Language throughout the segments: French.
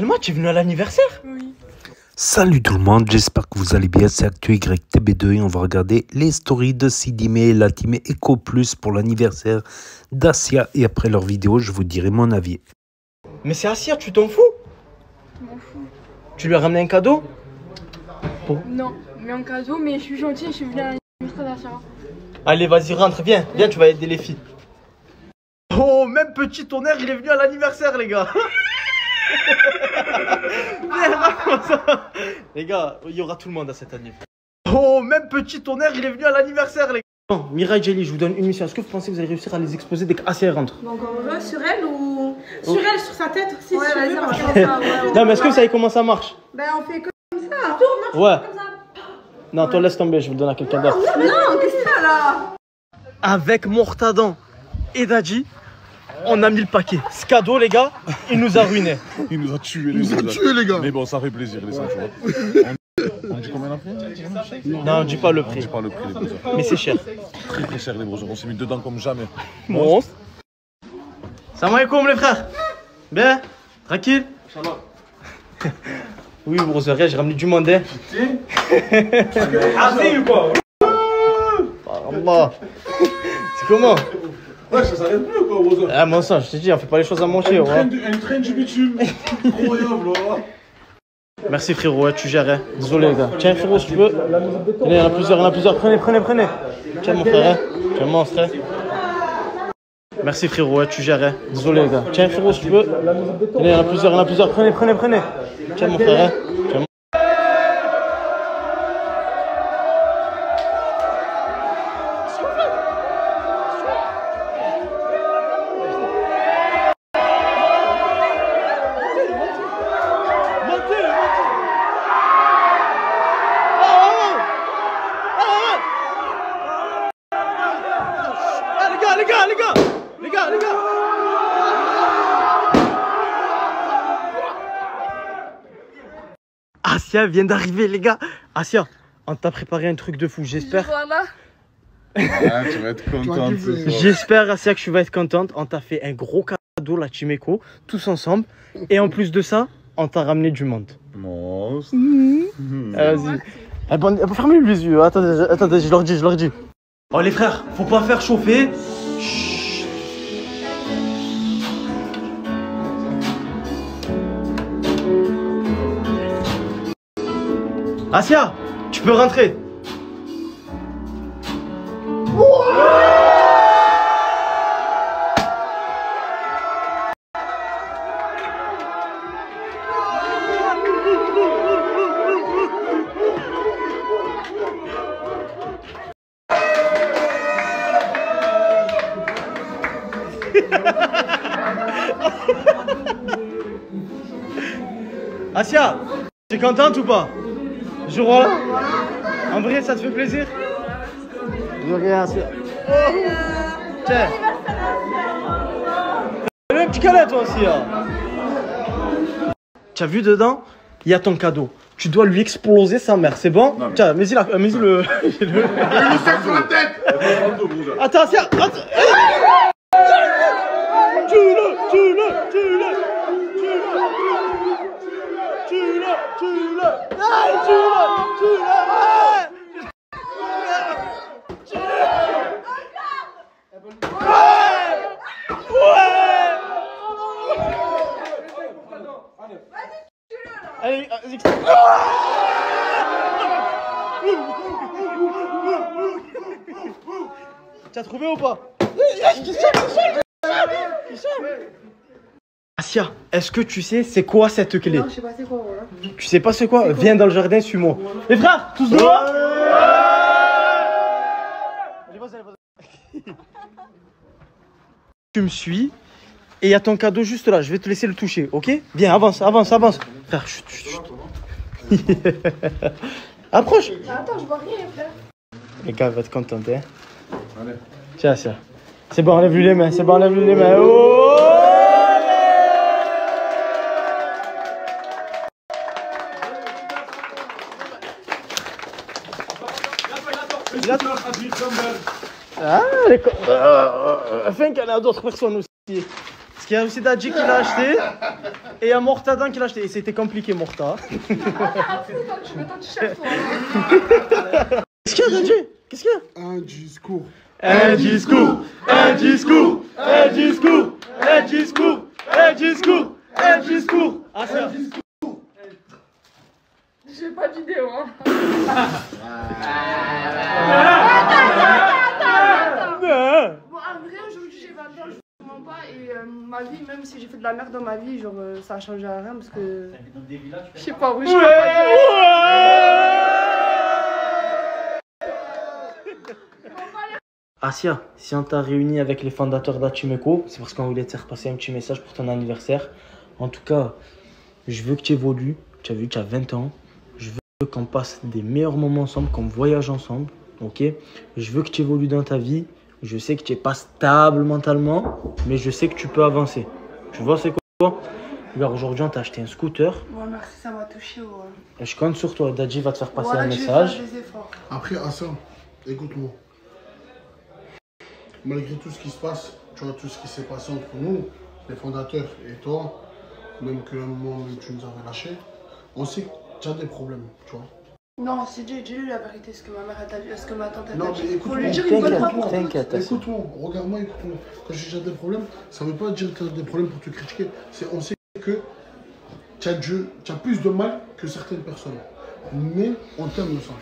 Moi, tu es venu à l'anniversaire? Oui. Salut tout le monde, j'espère que vous allez bien, c'est ActuYTB2 et on va regarder les stories de Sidime et la team Eco Plus pour l'anniversaire d'Asia et après leur vidéo, je vous dirai mon avis. Mais c'est Asia, tu t'en fous? Je m'en fous. Tu lui as ramené un cadeau? Non, mais en cadeau, mais je suis gentille, je suis venue à l'anniversaire d'Asia. Allez, vas-y, rentre, viens, tu vas aider les filles. Oh, même petit tonnerre, il est venu à l'anniversaire, les gars. Viens, raconte ça. Les gars, il y aura tout le monde à cette anniversaire. Oh, même petit tonnerre, il est venu à l'anniversaire, les gars. Bon, Mirai Jelly, je vous donne une mission. Est-ce que vous pensez que vous allez réussir à les exposer dès qu'Asia rentre? Donc on veut sur elle ou Sur elle, sur sa tête, si ouais, tu vas-y, veux, on va parce faire que- ça. Ouais, Non, mais est-ce que vous savez comment ça marche? Ben on fait comme ça. Ouais. Non, toi laisse tomber, je vais le donner à quelqu'un d'autre. Non, qu'est-ce que c'est là? Avec Mortadan et Dadji, on a mis le paquet. Ce cadeau, les gars, il nous a ruinés. Il nous a tués les gars. Mais bon, ça fait plaisir les 5 jours. On dit combien après? Non, on dit pas le On prix. dit pas le prix les brosseurs. Mais c'est cher. Très très cher les brosseurs. On s'est mis dedans comme jamais. Monstre. Salam alaikum les frères. Bien? Tranquille? Oui, brother, j'ai ramené du monde. Hein. Assez ou quoi? Allah. C'est comment? Ouais, ça s'arrête plus quoi brosseur. Ah, mon sang, je t'ai dit, on fait pas les choses à moitié. Ouais. Un train du bitume. Incroyable là. Merci frérot, ouais, tu gères. Hein. Désolé les gars. Tiens frérot, si tu veux. Il y en a plusieurs. Prenez. Tiens mon frère. Hein. Tiens mon frère. Merci frérot, ouais, tu gères. Hein. Désolé les gars. Tiens frérot, si tu veux. Il y en a plusieurs. Prenez. Tiens mon frère. Hein. Tiens, mon... Les gars. Asia vient d'arriver, les gars. Asia, on t'a préparé un truc de fou, j'espère. Voilà. Ah, tu vas être contente ce soir. J'espère, Asia, que tu vas être contente. On t'a fait un gros cadeau, la Team Eco, tous ensemble. Et en plus de ça, on t'a ramené du monde. Monstre. Vas-y. Eh ben, fermez les yeux. Attendez, je leur dis. Oh les frères, faut pas faire chauffer. Chut. Asia, tu peux rentrer. Asia, tu es contente ou pas? Je vois là. En vrai, ça te fait plaisir? Je regarde Asia. Tiens. Fais-le un petit câlin toi aussi là. Tu as vu dedans? Il y a ton cadeau. Tu dois lui exploser sa mère, c'est bon? Non, mais... Tiens, mets-y le... Attends, Asia, attends. Tue-le. Allez, tue-le. Allez, vas-y. T'as trouvé ou pas? Asia, est-ce que tu sais c'est quoi cette clé? Non, je sais pas c'est quoi voilà. Tu sais pas c'est quoi? Viens dans le jardin, suis-moi. Les frères, tous dehors. Allez, vas-y. Tu me suis et il y a ton cadeau juste là. Je vais te laisser le toucher, ok? Viens, avance. Frère, chut. Approche. Attends, je vois rien frère. Les gars, va être content, hein? Allez. Tiens, ça. C'est bon, enlève-lui les mains. Oh! Ah, fais un câlin à d'autres personnes aussi. Parce Parce qu'il y a aussi Dadji qui l'a acheté. Et il y a Mortadan qui l'a acheté. Et c'était compliqué, Morta. Tu mets ton t-shirt, toi. Qu'est-ce qu'il y a, Dadji? Qu'est-ce qu'il y a? Un discours. Un discours, un discours, un discours, un discours, un discours, un discours. Ah, c'est un discours. J'ai pas d'idée, moi. Bon, en vrai, aujourd'hui, j'ai 20 ans, je ne mens pas. Et ma vie, même si j'ai fait de la merde dans ma vie, genre, ça a changé à rien parce que. Je sais pas, oui, je sais pas. Asia, si on t'a réuni avec les fondateurs d'Achimeko, c'est parce qu'on voulait te faire passer un petit message pour ton anniversaire. En tout cas, je veux que tu évolues. Tu as vu, tu as 20 ans. Je veux qu'on passe des meilleurs moments ensemble, qu'on voyage ensemble. Ok? Je veux que tu évolues dans ta vie. Je sais que tu n'es pas stable mentalement, mais je sais que tu peux avancer. Tu vois, c'est quoi? Alors aujourd'hui, on t'a acheté un scooter. Ouais, merci, ça m'a touché. Ouais. Je compte sur toi. Dadji va te faire passer Voilà, un message. Je vais faire des efforts. Après, Assa, écoute-moi. Malgré tout ce qui se passe, tu vois, tout ce qui s'est passé entre nous, les fondateurs et toi, même que moi, tu nous avais lâchés, on sait que tu as des problèmes, tu vois. Non, c'est dis-lui la vérité, ce que ma mère a dit, ce que ma tante a dit. Non, mais écoute-moi. Faut lui dire une bonne fois pour toutes. T'inquiète. Écoute-moi, regarde-moi, écoute-moi. Quand je dis que j'ai des problèmes, ça ne veut pas dire que tu as des problèmes pour te critiquer. On sait que tu as plus de mal que certaines personnes. Mais on t'aime ça.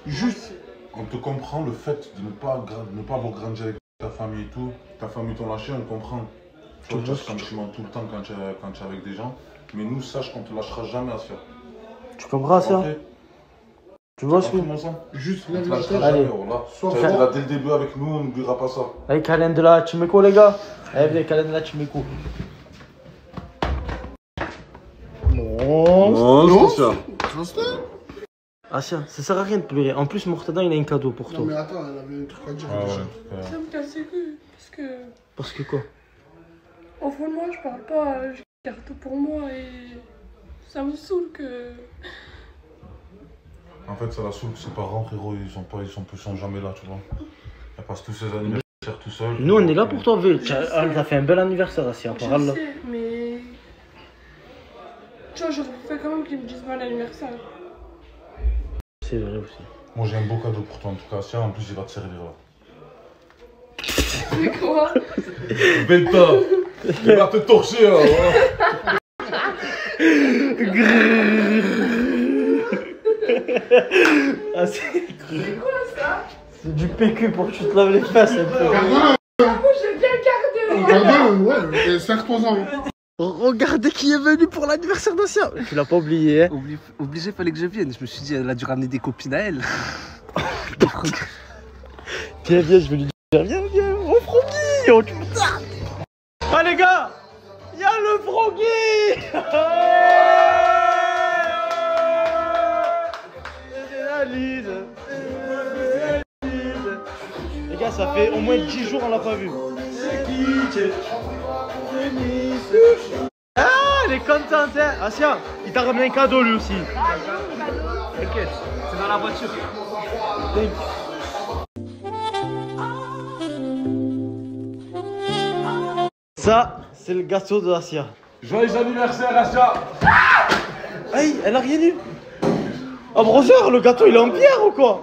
Juste. On te comprend le fait de ne pas avoir grandi avec ta famille et tout. Ta famille t'ont lâché, on comprend. Tu vois, tu as ce sentiment tout le temps quand tu es avec des gens. Mais nous, sache qu'on ne te lâchera jamais à se faire. Tu comprends ça? Tu vois ce que... Juste On te lève la lâchera tête. jamais, Allez. voilà. Sois Tu as été fort. là dès le début avec nous, on n'oubliera pas ça. Allez, câlin de la Achimeko, les gars. Allez, venez, câlin de la Achimeko. Non. Non, c'est ça. Reste là. Asia, ça sert à rien de pleurer. En plus, Mortadan, il a un cadeau pour Non, toi. mais attends, elle avait un truc à dire Ah déjà. ouais. Ça me casse les couilles, parce que. Parce que quoi? Au fond de moi, je parle pas, je garde tout pour moi et. Ça me saoule que. En fait, ça la saoule que ses parents, frérot, ils sont jamais là, tu vois. Elle passe tous ses anniversaires tout seul. Nous, on est là pour toi, Vé. T'as fait un bel anniversaire, Asia. Je Parle là. sais, mais. Tu vois, je fais quand même qu'ils me disent bon anniversaire. C'est vrai aussi. Moi, j'ai un beau cadeau pour toi, en tout cas. Tiens, en plus, il va te servir là. Mais quoi? Benta, il va te torcher là, voilà. Ah, c'est quoi ça? C'est du PQ pour que tu te laves les fesses un peu. Moi, j'ai bien gardé. Regarde, ouais, et serre-toi-en. Regardez qui est venu pour l'anniversaire d'Asia. Tu l'as pas oublié, hein? Obligé, fallait que je vienne. Je me suis dit, elle a dû ramener des copines à elle. Viens, je vais lui dire, viens, oh Froggy, oh putain. Ah les gars, il y a le Froggy. C'est la lise. Les gars, ça fait au moins 10 jours on l'a pas vu. Ah, elle est contente, hein. Asia, il t'a ramené un cadeau lui aussi. T'inquiète, c'est dans la voiture. Ça, c'est le gâteau de Asia. Joyeux anniversaire, Asia. Aïe, elle a rien eu. Ah, brother, le gâteau il est en pierre ou quoi?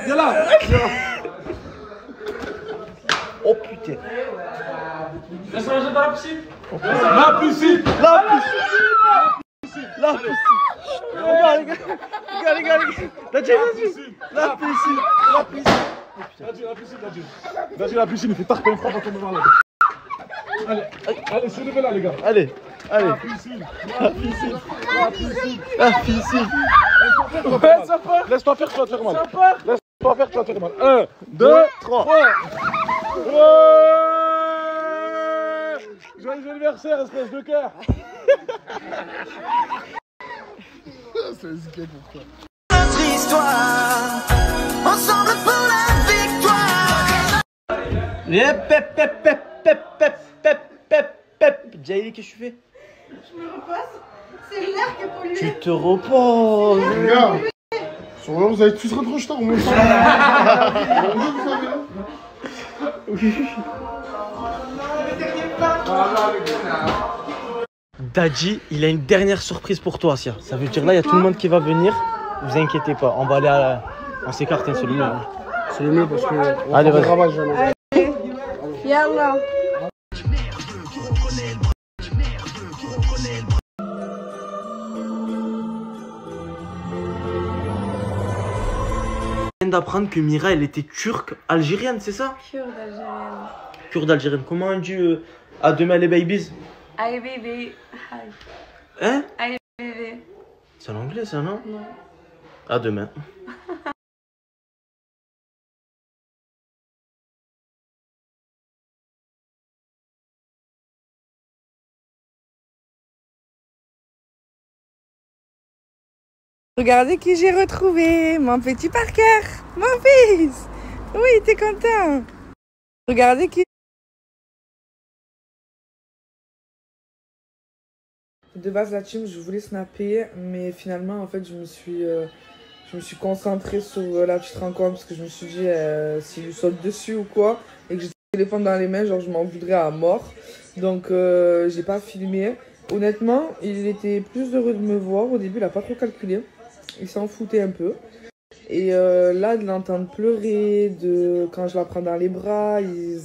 Viens là. Oh putain. Elle se rejette dans la piscine. La piscine. La piscine. Regarde. Dadji, la piscine. Vas-y, la piscine, il fait taper une frappe à tomber malade. Allez, soulevez là, les gars. Allez. La piscine. Ouais, ça part. Laisse-toi faire, tu vas te faire mal. Ça part. Laisse-toi faire, tu vas te faire mal. 1, 2, 3. Ouais. Joyeux anniversaire, espèce de cœur. C'est un skate pour toi. Notre histoire, ensemble pour la victoire. Jaili, qu'est-ce que tu fais? Je me repasse. C'est l'air qui est pollué. Tu te reposes. Les gars, sur là, vous allez tous rentrer en retard, on met ça. Dadji, il a une dernière surprise pour toi, Sia. Ça veut dire là, il y a tout le monde qui va venir. Vous inquiétez pas, on va aller à on s'écarte, c'est le mieux. C'est le mieux parce que... Allez, vas-y. Allez, yallah. Je viens d'apprendre que Mira, elle était turque, algérienne, c'est ça? Kurde algérienne. Kurde algérienne. Comment on dit à demain les babies? Aïe bébé. Hein? Aïe bébé. C'est en anglais ça, non? Non. À demain. Regardez qui j'ai retrouvé, mon petit Parker, mon fils. Oui, t'es content. Regardez qui... De base, la team, je voulais snapper, mais finalement, en fait, je me suis concentrée sur la petite rencontre parce que je me suis dit, si je saute dessus ou quoi, et que j'ai le téléphone dans les mains, genre, je m'en voudrais à mort. Donc, j'ai pas filmé. Honnêtement, il était plus heureux de me voir. Au début, il a pas trop calculé. Il s'en foutait un peu. Et là, de l'entendre pleurer, quand je la prends dans les bras, il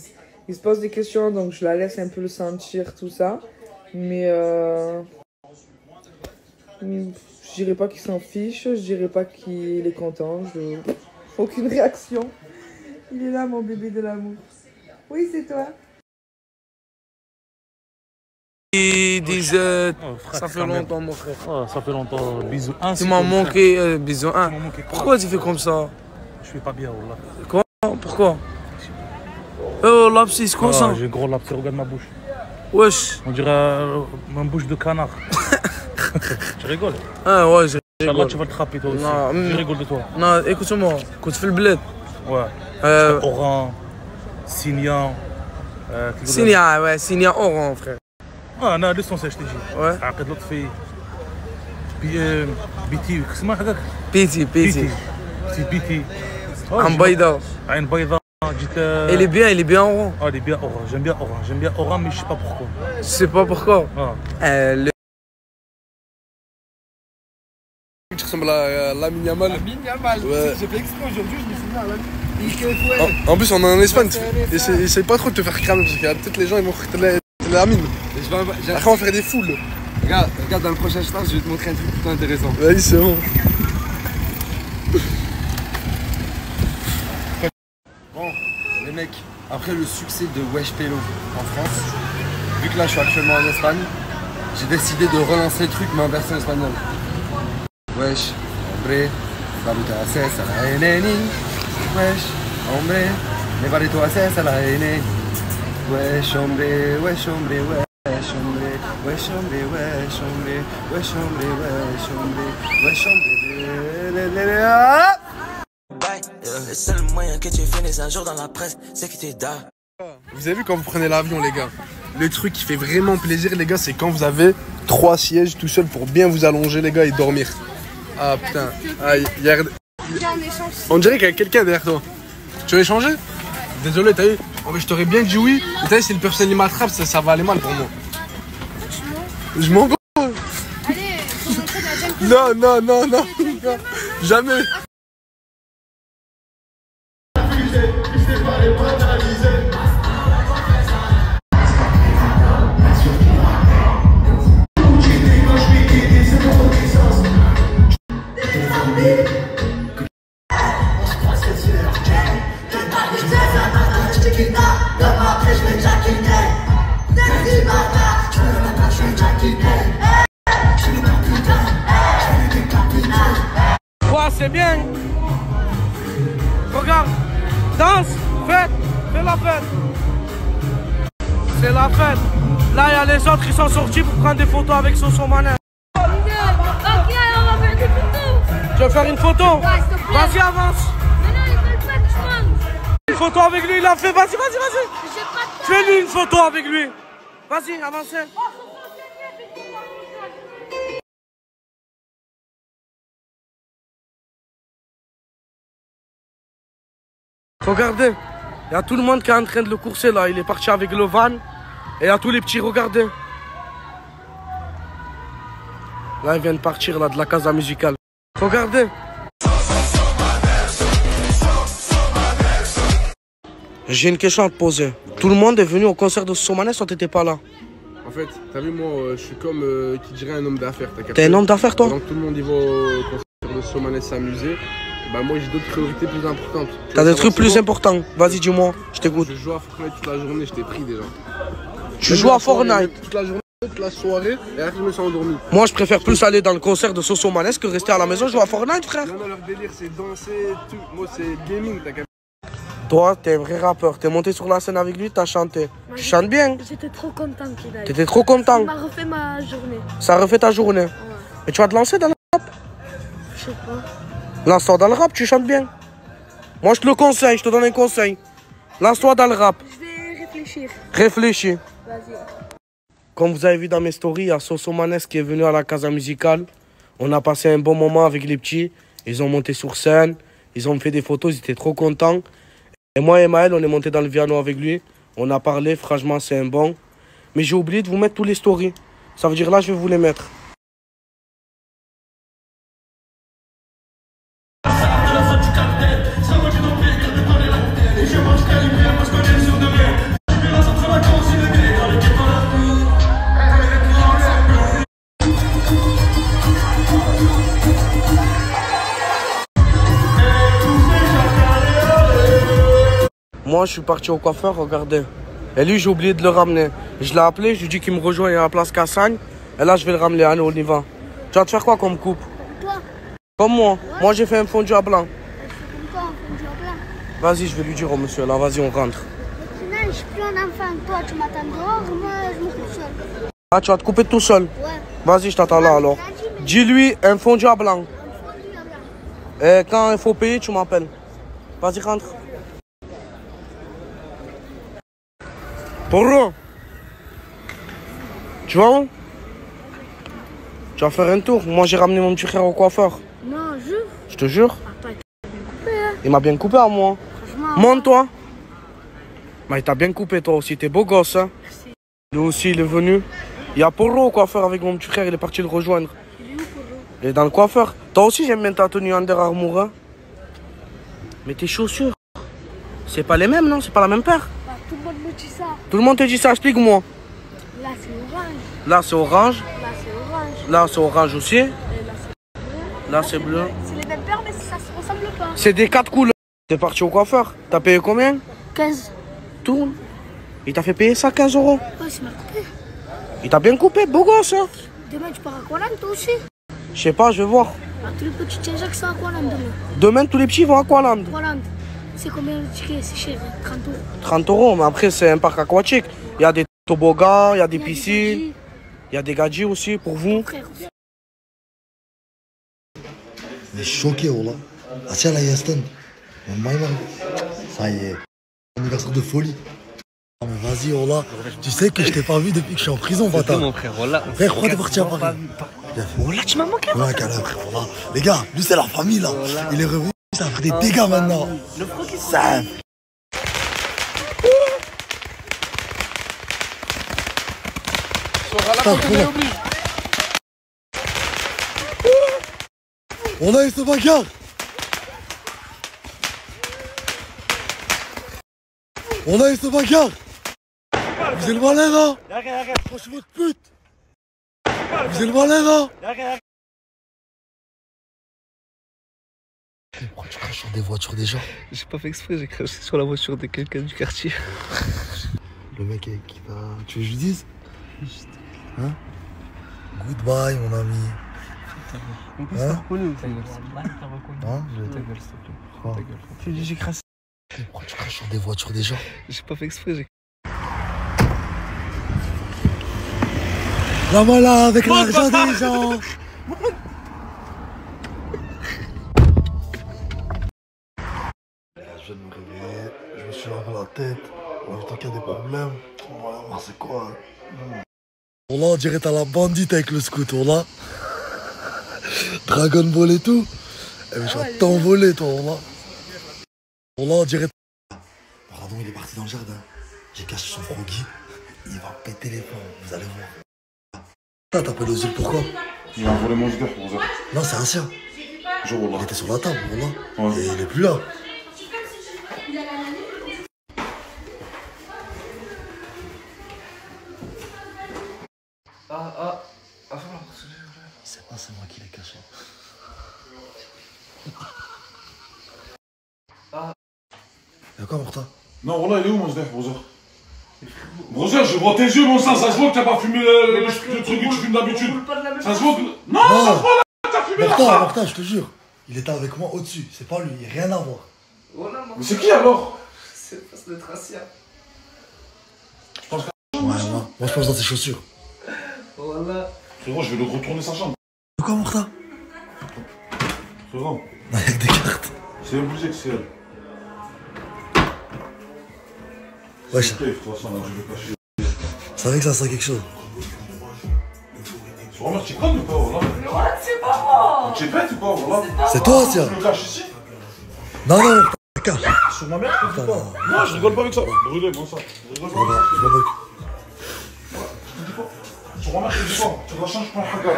se pose des questions, donc je la laisse un peu le sentir, tout ça. Mais je dirais pas qu'il s'en fiche, je dirais pas qu'il est content. Aucune réaction. Il est là, mon bébé de l'amour. Oui, c'est toi. Ils disent ça fait longtemps mon frère. Oh, ça fait longtemps, bisous. Tu m'as manqué, bisous. Pourquoi tu fais comme ça? Je suis pas bien, Wallah. Comment? Pourquoi? Oh, lapsus, quoi ça? J'ai gros lapsus, regarde ma bouche. Wesh. On dirait ma bouche de canard. Tu rigoles? Ah ouais, je rigole. Là, tu vas le trapper toi aussi. Non, je rigole de toi. Non, écoute-moi, quand tu fais le bled. Ouais. Oran, Signan. Signan, ouais, Signan Oran, frère. انا ليسونس اش تجي عقد لطفي بيتي اسمها هذاك بيتي عن بيضاء عين بيضاء جيت il est bien oran. Ah, il est bien oran, j'aime bien oran mais je sais pas pourquoi. Je sais pas pourquoi. Tu ressembles à Lamine Yamal. Ouais. J'ai fait exprès aujourd'hui, je me suis mis à Lamine. En plus on est en Espagne, essaye pas trop de te faire cramer parce qu'il y a peut-être les gens ils vont Lamine. Après on va faire des foules. Regarde dans le prochain stage, je vais te montrer un truc plutôt intéressant. Vas-y, c'est bon. Bon, les mecs, après le succès de Wesh Pélo en France, vu que là je suis actuellement en Espagne, j'ai décidé de relancer le truc mais en version espagnole. Wesh, hombre, baruto haces a la eneni. Wesh, hombre, me baruto haces a la eneni. Wesh, hombre, wesh, hombre, wesh, hombre, wesh, hombre, wesh, hombre, wesh, hombre, wesh, hombre, wesh, hombre. Le seul moyen que tu finisses un jour dans la presse, c'est que tu es. Vous avez vu quand vous prenez l'avion, les gars, le truc qui fait vraiment plaisir, les gars, c'est quand vous avez 3 sièges tout seul pour bien vous allonger, les gars, et dormir. Ah putain, on dirait qu'il y a quelqu'un derrière toi. Tu veux échanger? Désolé, t'as eu. Oh, mais je t'aurais bien dit oui. Mais t'as vu, si le personne il m'attrape, ça va aller mal pour moi. Je m'en vais. Allez, non, jamais. Ouais, c'est bien. Regarde, danse, fête, fais la fête. C'est la fête. Là, il y a les autres qui sont sortis pour prendre des photos avec Soso Manin. Ok, on va faire des photos. Tu veux faire une photo? Ouais, s'il te plaît. Vas-y, avance. Mais non, ils veulent pas que je mange. Une photo avec lui, il a fait. Vas-y. J'ai pas de temps. Fais-lui une photo avec lui. Vas-y, avancez. Regardez, il y a tout le monde qui est en train de le courser là. Il est parti avec le van. Et à tous les petits, regardez. Là, ils viennent partir là, de la casa musicale. Regardez. J'ai une question à te poser. Tout le monde est venu au concert de Sosomanes ou t'étais pas là? En fait, t'as vu, moi, je suis comme qui dirait un homme d'affaires. T'es un homme d'affaires, toi? Donc tout le monde y va au concert de Sosomanes s'amuser. Bah moi j'ai d'autres priorités plus importantes. T'as des trucs plus importants? Vas-y, dis-moi, je t'écoute. Je joue à Fortnite toute la journée, je t'ai pris déjà. Tu joues à Fortnite? Toute la journée, toute la soirée, et après je me suis endormi. Moi je préfère plus aller dans le concert de Sosomanes que rester à la maison jouer à Fortnite, frère. Non, leur délire c'est danser, tout. Moi c'est gaming, t'as qu'à... Toi, t'es un vrai rappeur, t'es monté sur la scène avec lui, t'as chanté. Tu chantes bien? J'étais trop content qu'il aille. T'étais trop content? Il m'a refait ma journée. Ça refait ta journée? Ouais. Et tu vas te lancer dans le rap? Je sais pas. Lance-toi dans le rap, tu chantes bien. Moi je te le conseille, je te donne un conseil. Lance-toi dans le rap. Je vais réfléchir. Réfléchis. Vas-y. Comme vous avez vu dans mes stories, il y a Sosomanes qui est venu à la casa musicale. On a passé un bon moment avec les petits. Ils ont monté sur scène, ils ont fait des photos, ils étaient trop contents. Et moi et Maël, on est monté dans le piano avec lui. On a parlé, franchement c'est un bon. Mais j'ai oublié de vous mettre tous les stories. Ça veut dire là, je vais vous les mettre. Moi, je suis parti au coiffeur, regardez. Et lui, j'ai oublié de le ramener. Je l'ai appelé, je lui ai dit qu'il me rejoint à la place Cassagne. Et là, je vais le ramener. Allez, on y va. Tu vas te faire quoi comme coupe? Toi? Comme moi. Ouais. Moi, j'ai fait un fondu à blanc. Comme toi, un fondu à blanc? Vas-y, je vais lui dire au monsieur. Là, vas-y, on rentre. Sinon, je suis plus un enfant. Toi, tu m'attends dehors, moi, je me coupe seul. Ah, tu vas te couper tout seul? Ouais. Vas-y, je t'attends là, alors. Dis-lui un fondu à blanc. Un fondu à blanc. Et quand il faut payer, tu m'appelles. Vas-y, rentre. Porro, tu vas où? Tu vas faire un tour. Moi j'ai ramené mon petit frère au coiffeur. Non, jure. Je te jure. Attends, il t'a bien coupé, hein. Il m'a bien coupé à moi. Franchement. Monte-toi. Mais il t'a bien coupé toi aussi, t'es beau gosse, hein. Merci. Lui aussi il est venu. Il y a Porro au coiffeur avec mon petit frère, il est parti le rejoindre. Il est où, Porro? Il est dans le coiffeur. Toi aussi j'aime bien ta tenue Under Armour, hein. Mais tes chaussures, c'est pas les mêmes, non? C'est pas la même paire? Tout le monde me dit ça. Tout le monde te dit ça, explique-moi. Là, c'est orange. Là, c'est orange. Là, c'est orange. Là, c'est orange aussi. Et là, c'est bleu. Là, c'est bleu. C'est les mêmes paires, mais ça se ressemble pas. C'est des 4 couleurs. T'es parti au coiffeur. T'as payé combien? 15. Tourne. Il t'a fait payer ça 15 €. Ouais, c'est mal coupé. Il t'a bien coupé, beau gosse, hein. Demain, tu pars à Kuala toi aussi? Je sais pas, je vais voir. Ah, tous les petits Tchéjaks sont à Kuala demain. Demain, tous les petits vont à Kuala. Kuala. C'est combien le ticket? C'est cher, 30 €. 30 €, mais après, c'est un parc aquatique. Il y a des toboggans, il y a des piscines. Il y a des gadgets aussi pour vous. Mais je suis choqué, oh là. Ah tiens, là, Yasten. Ça y est. Anniversaire de folie. Ah, mais vas-y, oh là. Tu sais que je t'ai pas vu depuis que je suis en prison, bâtard. mon frère, voilà. Frère, pourquoi t'es parti à Paris? Oh là, tu m'as manqué. Ouais, câlin, frère, voilà. Les gars, lui, c'est la famille, là. Il est revenu, ça fait des dégâts maintenant. Le froc est ça. On a eu ce bagarre. On a eu ce bagarre. Vous êtes le malin, là. Franchement de pute. Vous êtes le malin, là. Pourquoi tu craches sur des voitures des gens? J'ai pas fait exprès, j'ai craché sur la voiture de quelqu'un du quartier. Le mec qui va... Tu veux que je lui dise? Hein? Goodbye, mon ami. En plus, t'as reconnu. Hein? Ta gueule, s'il te plaît. J'ai craché. Pourquoi tu craches sur des voitures des gens? J'ai pas fait exprès, j'ai... La voilà avec l'argent des gens. Je viens de me réveiller, je me suis lavé la tête. En même temps qu'il y a des problèmes. Voilà, c'est quoi? On l'a, on dirait t'as la bandite avec le scout, on l'a. Dragon Ball et tout. Eh mais je vais t'envoler, toi, on l'a. On l'a, on dirait... Pardon, il est parti dans le jardin. J'ai caché son froggy. il va péter les plombs, vous allez voir. T'appelles Ozil pourquoi? Il a volé mon jeder pour ça. Non, c'est un sien. Il était sur la table, voilà. Ouais. Et il est plus là. Il sait pas, c'est moi qui l'ai caché. Y'a quoi, Morta? Non, voilà, il est où mon jeder, Brother? Brother, je vois tes yeux, mon sang, ça se voit que t'as pas fumé le truc que tu fumes d'habitude. Ça se voit que. Non, ça se voit là, t'as fumé là. Morta, je te jure. Il était avec moi au-dessus, c'est pas lui, il n'y a rien à voir. Mais c'est qui alors? C'est le poste de Tracia. Je pense que. Ouais, moi je pense dans ses chaussures. Voilà. Frérot, je vais le retourner sa chambre. Pourquoi, Morta? Frérot. Avec des cartes. C'est un plus XL. Ouais, je savais que ça serait quelque chose. Tu connais ou pas, voilà? Ouais, c'est pas moi. Tu es bête ou pas, voilà? C'est toi, tiens. Tu le caches ici? Non, sur ma mère, je te dis pas. Non, je rigole pas avec ça. Brûlez, moi ça. Je rigole pas. Je m'en moque. Je te dis pas. Sur ma mère, je te dis pas. Tu la changes, je prends un regard.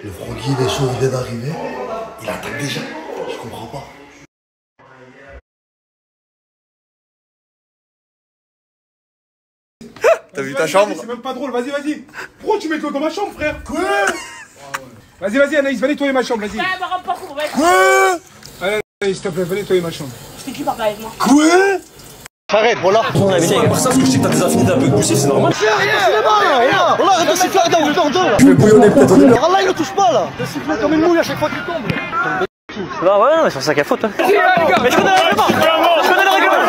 Le Froggy, il est chaud, il vient d'arriver. Il attaque déjà. Je comprends pas. T'as vu ta chambre? C'est même pas drôle, vas-y, vas-y. Pourquoi tu mets toi dans ma chambre, frère? Quoi? Vas-y, vas-y, Anaïs, va nettoyer ma chambre, vas-y. Quoi? Allez, s'il te plaît, va nettoyer ma chambre. Je t'ai qui parle avec moi? Quoi? Arrête, voilà. C'est pour ça que je sais que t'as des affinités un peu poussées, c'est normal. C'est rien. Voilà, arrête de siffler dans le temps là. Je vais bouillonner peut-être. Alors là, il ne touche pas là. De siffler comme une mouille à chaque fois qu'il tombe. Non, ouais, non, c'est ça qu'il y a faute. Hein. Mais je connais le règlement. Je connais le règlement.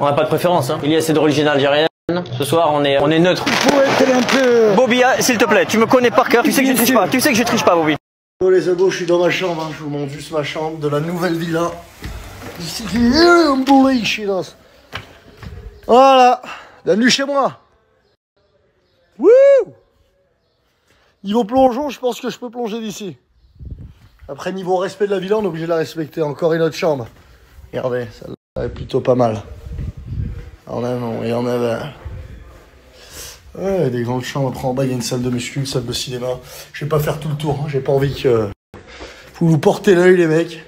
On n'a pas de préférence, hein. Ilias, c'est d'origine algérienne. Ce soir, on est neutre. Bobby, s'il te plaît, tu me connais par cœur. Tu sais que je triche pas. Tu sais que je triche pas, Bobby. Bon les abos, je suis dans ma chambre, hein. Je vous montre juste ma chambre de la nouvelle villa. Ici, voilà, bienvenue chez moi. Wouh! Niveau plongeon, je pense que je peux plonger d'ici. Après, niveau respect de la villa, on est obligé de la respecter. Encore une autre chambre. Regardez, celle-là est plutôt pas mal. Il y en avait. Ouais, des grandes chambres. Après, en bas, il y a une salle de muscu, une salle de cinéma. Je vais pas faire tout le tour, hein. J'ai pas envie que vous nous portez l'œil, les mecs.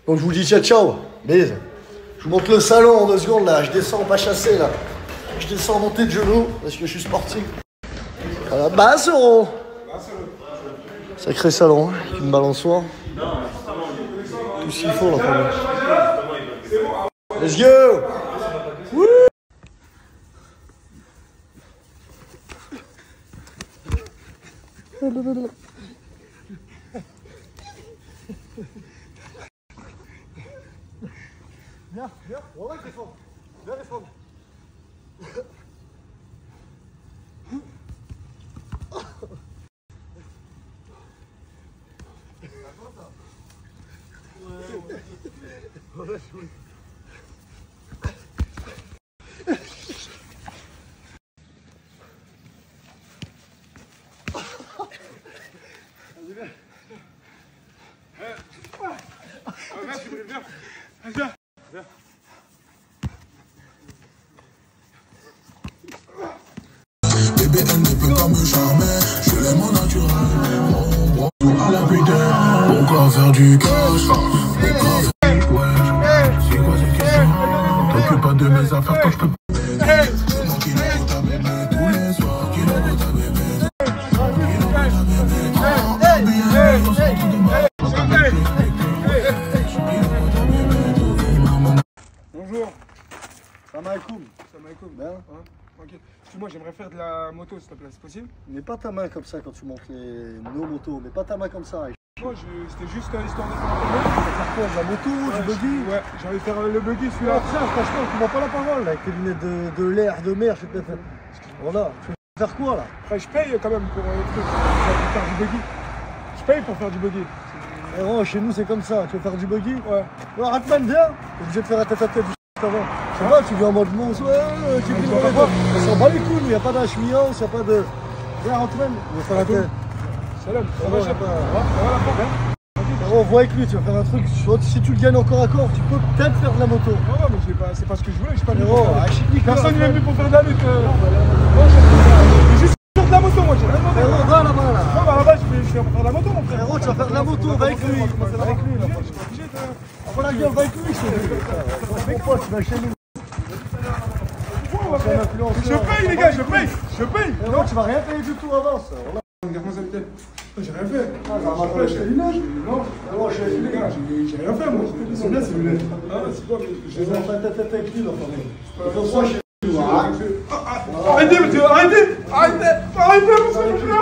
Donc, je vous dis ciao, ciao. Bise. Je vous montre le salon en 2 secondes, là. Je descends pas chassé, là. Je descends monté de genoux, parce que je suis sportif. Voilà, Bassero. Sacré salon, hein, avec une balançoire. Tout ce qu'il faut, là, quand même. Let's go. Wouh. Viens, voilà, descends. Viens, descends. Bébé, elle ne peut pas me charmer. Je l'aime au naturel. À la putain. Pourquoi faire du cash? Pourquoi faire du ouais. C'est quoi cette question? T'occupe pas de mes affaires quand je peux. C'est moi qui l'envoie ta bébé tous les soirs. Qui l'envoie ta bébé. Bonjour. Salam alaikum. Salam alaikum. Ben. Hein? Tranquille. Excuse-moi, j'aimerais faire de la moto s'il te plaît, c'est possible? Mets pas ta main comme ça quand tu montes nos motos. Mets pas ta main comme ça. Moi, c'était juste histoire de faire un peu. Tu vas faire quoi? De la moto, du buggy? Ouais, j'ai envie de faire le buggy celui-là. Franchement, tu vois pas la parole là, avec tes lunettes de l'air, de mer, je sais pas. Voilà, tu veux faire quoi là? Après, je paye quand même pour le truc. Pour faire du buggy. Je paye pour faire du buggy. Héros, chez nous c'est comme ça, tu veux faire du buggy? Ouais. Alors, Ratman, viens. T'es obligé de faire un tête-à-tête juste avant. Ça va, tu viens en mode monstre, ouais, tu viens en mode. On s'en bat les couilles, il n'y a pas d'achemiance, il n'y a pas de. Viens, Ratman, on va faire la tête. Salam, ça va, ça va la porte? On voit avec lui, tu vas faire un truc. Si tu le gagnes encore à corps, tu peux peut-être faire de la moto. Non, mais c'est pas ce que je voulais. Personne ne vient venu pour faire de la lutte. J'ai juste faire de la moto, moi. J'ai rien demandé. Frérot, va là-bas là. Non, bah là-bas, je viens pour faire de la moto, mon frère. Frérot, tu vas faire de la moto, va avec lui. Avec lui, là. Je suis pas obligé de. Après la gueule, va avec lui, je te dis. Mon pote, tu vas chez nous. Je paye, les gars, je paye. Non, tu vas rien payer du tout, avance. Regarde-moi ça, peut-être. J'ai rien fait. Je fais lunettes. Non, je fais Les gars, j'ai rien fait, moi. C'est bien ces lunettes. Ah, c'est quoi, mais Je les ai en tête avec lui, là, enfin. Arrêtez, monsieur, arrêtez, monsieur, je l'ai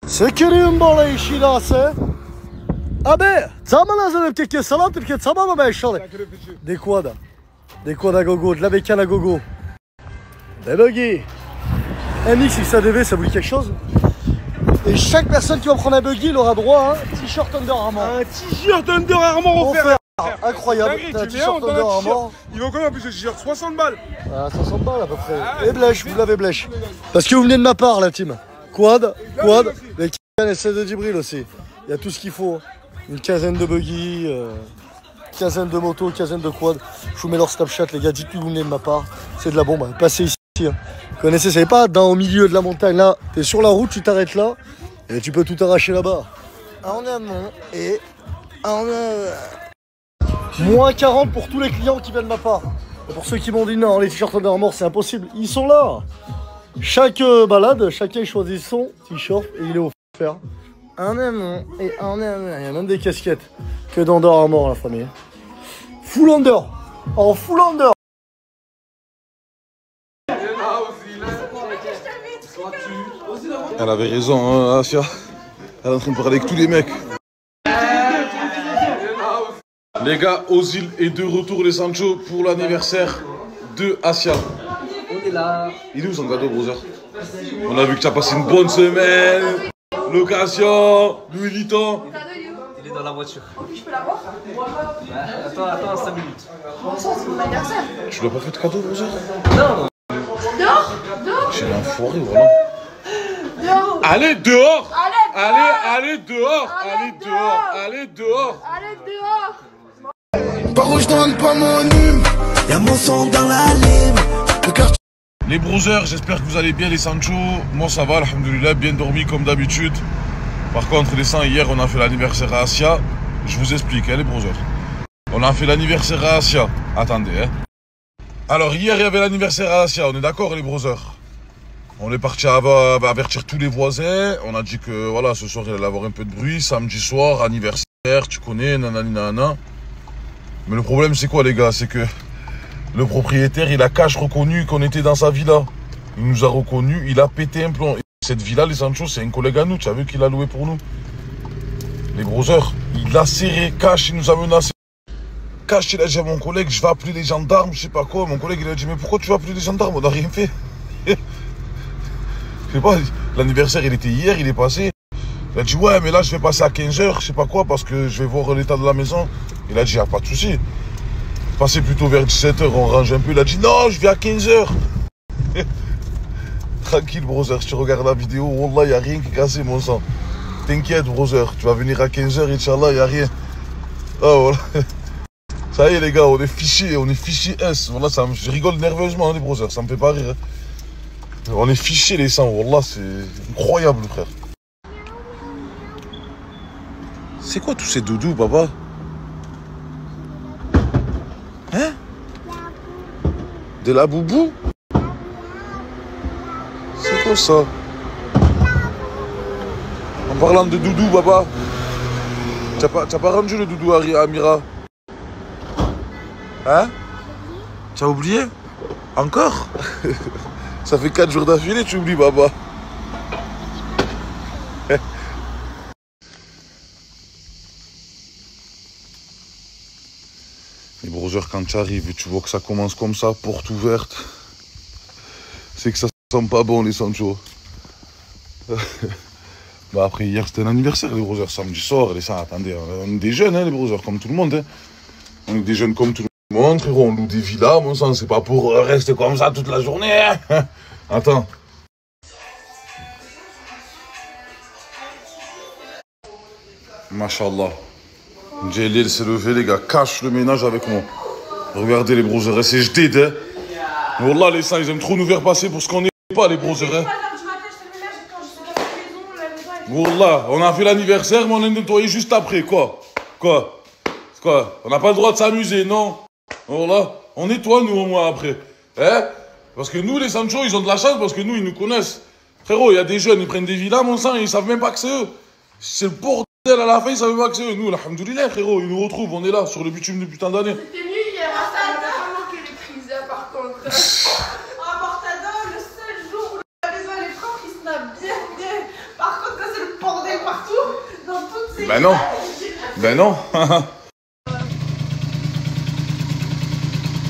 Sekirim bana işi lası. Abi, zaman lazım teke salam Türkiye tamam ben inşallah. Des quads à gogo, de la bécane à gogo. Des buggy. MX XADV, ça vous dit quelque chose? Et chaque personne qui va prendre un buggy, il aura droit à un t-shirt Under Armour. Un t-shirt Under Armour offert. Incroyable, t'as un t-shirt Under Armour. Il vaut combien en plus ce t-shirt? 60 balles. Ah, 60 balles à peu près. Et blèche, vous l'avez blèche. Parce que vous venez de ma part, la team. Quad, les cannes essais de Djibril aussi. Il y a tout ce qu'il faut. Une quinzaine de buggy, quinzaine de motos, quinzaine de quad. Je vous mets leur Snapchat, les gars, dites-lui que vous venez de ma part. C'est de la bombe, passez ici. Hein. Vous connaissez, c'est pas au milieu de la montagne, là. T'es sur la route, tu t'arrêtes là. Et tu peux tout arracher là-bas. En amont et en... Moins 40 pour tous les clients qui viennent de ma part. Et pour ceux qui m'ont dit non, les t-shirts Under Armour, c'est impossible. Ils sont là. Chaque balade, chacun choisit son t-shirt et il est offert. En amont et en amont. Il y a même des casquettes que d'Under Armour, la famille. Full under. En full under. Elle avait raison, hein, Asia. Elle est en train de parler avec tous les mecs. Les gars, Ozil est de retour, les Sancho, pour l'anniversaire de Asia. On est là. Il est où son cadeau, brother? On a vu que tu as passé une bonne semaine. Location, Louis Vuitton. Il est dans la voiture. Je peux l'avoir? Attends 5 minutes. C'est mon anniversaire. Tu l'as pas fait de cadeau, brother? Non. Dehors? J'ai l'enfoiré, voilà. Dehors. Allez dehors. Allez dehors. Allez dehors. Par où je donne pas mon hume, y'a mon sang dans la lime. Les brothers, j'espère que vous allez bien, les Sancho. Moi ça va, alhamdoulilah, bien dormi comme d'habitude. Par contre, les sangs, hier on a fait l'anniversaire à Asia. Je vous explique, hein, les brothers. On a fait l'anniversaire à Asia. Attendez, hein. Alors hier il y avait l'anniversaire à Asia, on est d'accord les brothers? On est parti avertir tous les voisins. On a dit que voilà, ce soir il allait avoir un peu de bruit. Samedi soir, anniversaire, tu connais, nanani nanana. Mais le problème c'est quoi les gars? C'est que le propriétaire il a cash reconnu qu'on était dans sa villa. Il nous a reconnu, il a pété un plomb. Et cette villa, les Sancho, c'est un collègue à nous. Tu as vu qu'il a loué pour nous? Les brothers, il a serré, cash, il nous a menacé. Cash, il a dit à mon collègue, je vais appeler les gendarmes, je sais pas quoi. Mon collègue il a dit, mais pourquoi tu vas appeler les gendarmes? On n'a rien fait. Je sais pas, l'anniversaire il était hier, il est passé. Il a dit ouais mais là je vais passer à 15 h, je sais pas quoi, parce que je vais voir l'état de la maison. Il a dit, y a pas de souci. Passez plutôt vers 17 h, on range un peu. Il a dit non, je vais à 15 h. Tranquille brother, si tu regardes la vidéo, wallah, y a rien qui est cassé mon sang. T'inquiète brother, tu vas venir à 15 h, Inch'Allah, y a rien. Oh voilà. Ça y est les gars, on est fichés S. Voilà, je rigole nerveusement les brothers, ça me fait pas rire. On est fichés les sangs, wallah, c'est incroyable frère. C'est quoi tous ces doudous, papa? Hein? De la boubou? C'est quoi ça? En parlant de doudou, papa, t'as pas rendu le doudou à Amira? Hein? Tu as oublié? Encore? Ça fait 4 jours d'affilée, tu oublies, papa. Les brothers, quand tu arrives et tu vois que ça commence comme ça, porte ouverte, c'est que ça sent pas bon, les Sancho. Bah après, hier, c'était un anniversaire, les brothers, samedi soir, les sangs, attendez, on est des jeunes, hein, les brothers, comme tout le monde. Hein. On est des jeunes comme tout le monde. Bon, frérot, on loue des villas, mon sang, c'est pas pour rester comme ça toute la journée. Hein. Attends. Machallah. Jalil s'est levé, les gars, cache le ménage avec moi. Regardez les browsers, c'est je t'aide. Hein. Wallah, les saints, ils aiment trop nous faire passer pour ce qu'on n'est pas, les browsers. Hein. Wallah, on a fait l'anniversaire, mais on a nettoyé juste après, quoi. On n'a pas le droit de s'amuser, non. Voilà, on nettoie nous au moins après. Hein? Parce que nous, les Sancho, ils ont de la chance parce que nous, ils nous connaissent. Frérot, il y a des jeunes, ils prennent des villas, mon sang, et ils savent même pas que c'est eux. C'est le bordel à la fin, ils savent même pas que c'est eux. Nous, alhamdoulilah, frérot, ils nous retrouvent, on est là, sur le bitume de putain d'année. C'était mieux hier, ça n'a pas manqué les crises, par contre. Ah, Mortada, le seul jour où la maison elle est propre, il snap bien. Par contre, quand c'est le bordel partout, dans toutes ces... Ben non. Ben non.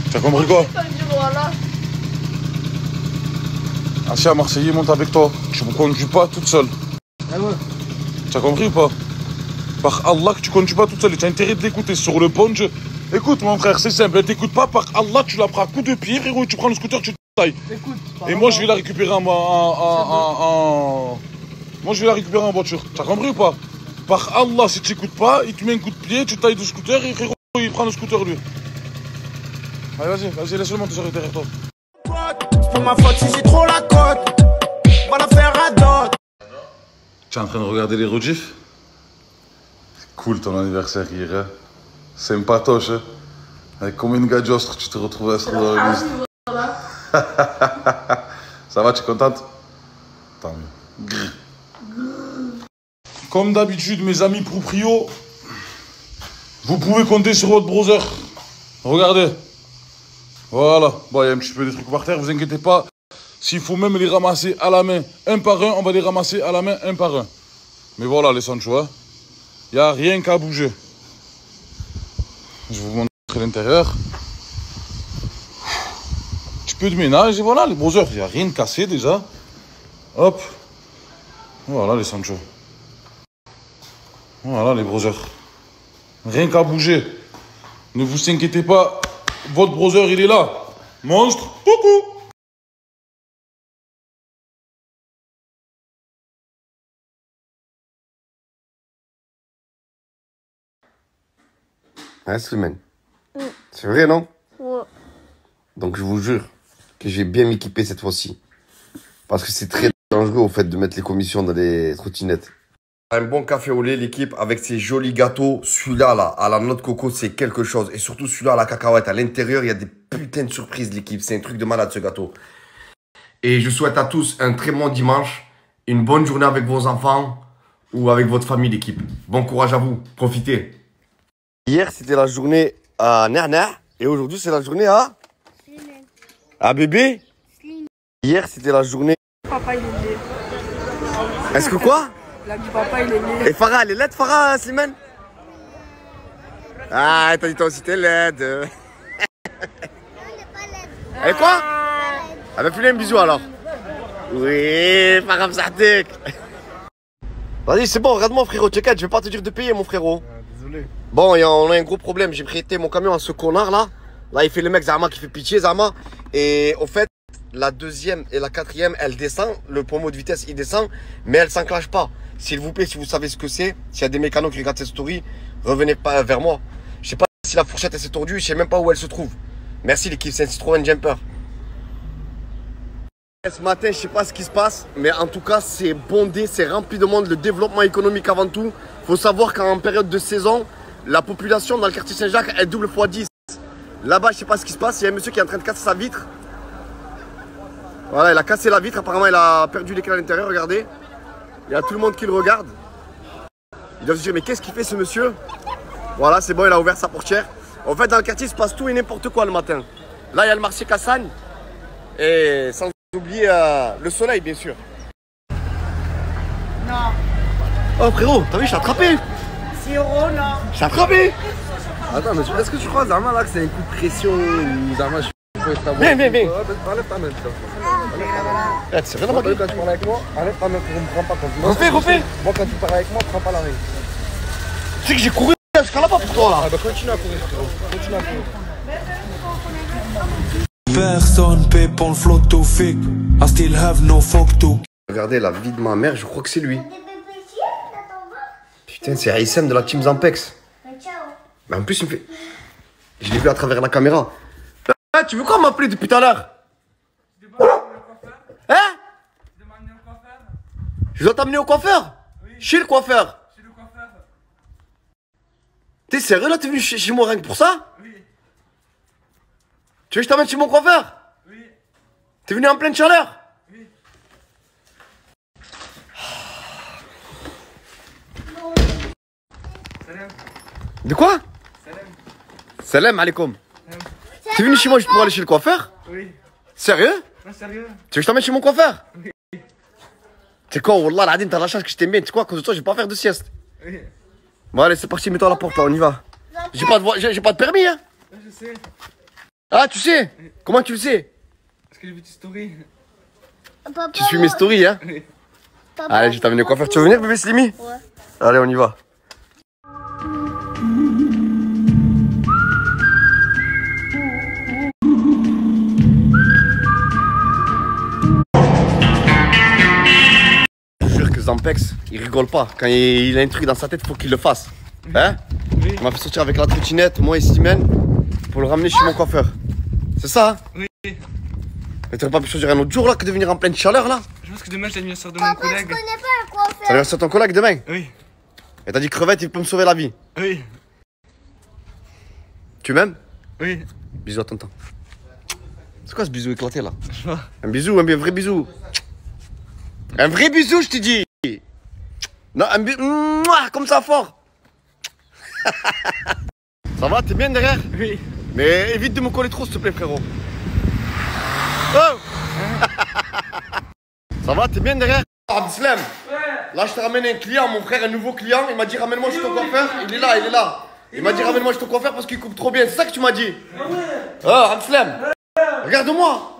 T'as compris quoi? Asia, Marseillais monte avec toi. Tu ne conduis pas toute seule. Ah ouais. Tu as compris ou pas? Par Allah que tu ne conduis pas toute seule. Tu as intérêt de l'écouter sur le pont. Écoute mon frère, c'est simple. Elle t'écoute pas. Par Allah, tu la prends à coup de pied, frérot. Et tu prends le scooter, tu te tailles. Et moi, je vais la récupérer Moi, je vais la récupérer en voiture. Tu as compris ou pas? Par Allah, si tu n'écoutes pas, il te met un coup de pied, tu tailles le scooter et frérot, il prend le scooter lui. Allez, vas-y, laisse-le monter, j'arrive derrière toi. C'est pour ma faute si j'ai trop la cote. On va la faire à d'autres. Tu es en train de regarder les rediffs? C'est cool ton anniversaire hier, hein? Sympatoche, hein? Avec combien de gars d'ostres tu te retrouves à ce dans la liste? Ça va, tu es contente? Tant mieux. Comme d'habitude, mes amis proprios, vous pouvez compter sur votre browser. Regardez. Voilà. Bon, il y a un petit peu des trucs par terre, vous inquiétez pas. S'il faut même les ramasser à la main, un par un, on va les ramasser à la main, un par un. Mais voilà, les Sancho, hein. Il n'y a rien qu'à bouger. Je vais vous montrer l'intérieur. Un petit peu de ménage, et voilà, les browsers. Il n'y a rien de cassé déjà. Hop. Voilà, les Sancho. Voilà les browsers. Rien qu'à bouger. Ne vous inquiétez pas. Votre browser, il est là. Monstre. Coucou. Hein, Slimane? C'est vrai, non? Ouais. Donc je vous jure que je vais bien m'équiper cette fois-ci. Parce que c'est très dangereux au fait de mettre les commissions dans les trottinettes. Un bon café au lait, l'équipe, avec ces jolis gâteaux. Celui-là, là, à la noix de coco, c'est quelque chose. Et surtout celui-là, à la cacahuète. À l'intérieur, il y a des putains de surprises, l'équipe. C'est un truc de malade, ce gâteau. Et je souhaite à tous un très bon dimanche. Une bonne journée avec vos enfants ou avec votre famille, l'équipe. Bon courage à vous. Profitez. Hier, c'était la journée à Nerner. Et aujourd'hui, c'est la journée à... À bébé. Hier, c'était la journée... Papa, il est laid. Est-ce que quoi? La du papa, il est laid. Et Farah, elle est laide, Farah, Slimane? Ah, t'as dit toi aussi, t'es laide. Et quoi? Ah bah, fais-lui un bisou alors. Oui, Farah Msahtek. Vas-y, c'est bon, regarde-moi, frérot, t'inquiète, je vais pas te dire de payer, mon frérot. Désolé. Bon, on a un gros problème. J'ai prêté mon camion à ce connard là. Là, il fait le mec Zama qui fait pitié, Zama. Et au fait, la deuxième et la quatrième, elle descend. Le pommeau de vitesse, il descend. Mais elle s'enclenche pas. S'il vous plaît, si vous savez ce que c'est, s'il y a des mécanos qui regardent cette story, revenez pas vers moi. Je sais pas si la fourchette elle s'est tordue, je sais même pas où elle se trouve. Merci l'équipe, c'est un Citroën Jumper. Ce matin, je sais pas ce qui se passe, mais en tout cas, c'est bondé, c'est rempli de monde, le développement économique avant tout. Faut savoir qu'en période de saison, la population dans le quartier Saint-Jacques, elle double x 10. Là-bas, je sais pas ce qui se passe, il y a un monsieur qui est en train de casser sa vitre. Voilà, il a cassé la vitre, apparemment il a perdu l'écran à l'intérieur, regardez. Il y a tout le monde qui le regarde. Ils doivent se dire, mais qu'est-ce qu'il fait ce monsieur? Voilà, c'est bon, il a ouvert sa portière. En fait, dans le quartier, il se passe tout et n'importe quoi le matin. Là, il y a le marché Kassagne. Et sans oublier le soleil, bien sûr. Non. Oh frérot, t'as vu, je t'ai attrapé. 6 €, non. Je t'ai attrapé. Attends, mais est-ce que tu crois, Zama, là, que c'est un coup de pression ou Zama, je peux être ta voix? Viens. Enlève ta main, C'est rien à voir. Quand tu parles avec moi, enlève ta main, je ne me prends pas quand tu... Refais. Moi, quand tu parles avec moi, prends pas la main. Tu sais que j'ai couru jusqu'à là-bas pour toi, là. Ah bah continue à courir, frérot. Continue à courir. Personne paie pour le flot to fake. I still have no fuck to. Regardez la vie de ma mère, je crois que c'est lui. Putain, c'est Aïssem de la team Zampex. Mais en plus, il me fait. Je l'ai vu à travers la caméra. Ah, tu veux quoi m'appeler depuis tout à l'heure? Hein? Je dois t'amener au coiffeur? Oui. Chez le coiffeur? Chez le coiffeur. T'es sérieux là? T'es venu chez moi rien que pour ça? Oui. Tu veux que je t'amène chez mon coiffeur? Oui. T'es venu en pleine chaleur? Oui. Salam. De quoi? Salam. Salam alaikum. T'es venu chez moi juste pour aller chez le coiffeur? Oui. Sérieux? Non, sérieux. Tu veux que je t'emmène chez mon coiffeur? Oui. Tu sais quoi, Wallah, l'Adim, t'as la chance que je t'aime bien. Tu sais quoi, à cause de toi, je vais pas faire de sieste. Oui. Bon, allez, c'est parti, mets-toi à la porte là, on y va. J'ai pas de permis, hein? Je sais. Ah, tu sais? Oui. Comment tu le sais? Parce que j'ai vu tes stories. Papa, tu suis mes stories, hein? Oui. Papa, allez, je vais t'amener au coiffeur. Tu veux venir, bébé Slimy? Ouais. Allez, on y va. Zampex, il rigole pas. Quand il a un truc dans sa tête, faut qu'il le fasse. Hein? Oui. Il m'a fait sortir avec la trottinette, moi et Slimane, pour le ramener chez mon coiffeur. C'est ça? Hein? Oui. Mais t'aurais pas pu choisir un autre jour là que de venir en pleine chaleur là? Je pense que demain c'est l'anniversaire de mon collègue. Je connais pas le coiffeur. C'est l'anniversaire de ton collègue demain? Oui. Et t'as dit crevette, il peut me sauver la vie? Oui. Tu m'aimes? Oui. Bisous à tonton. C'est quoi ce bisou éclaté là? Un bisou, un vrai bisou. Un vrai bisou, je te dis. Non, un bisou. Comme ça, fort. Ça va, t'es bien derrière? Oui. Mais évite de me coller trop, s'il te plaît, frérot. Oh. Ça va, t'es bien derrière? Abdeslam. Ouais. Là, je te ramène un client, mon frère, un nouveau client. Il m'a dit, ramène-moi chez ton coiffeur. Il est là, il est là. Il m'a dit, ramène-moi chez ton coiffeur parce qu'il coupe trop bien. C'est ça que tu m'as dit? Oh, Abdeslam. Regarde-moi.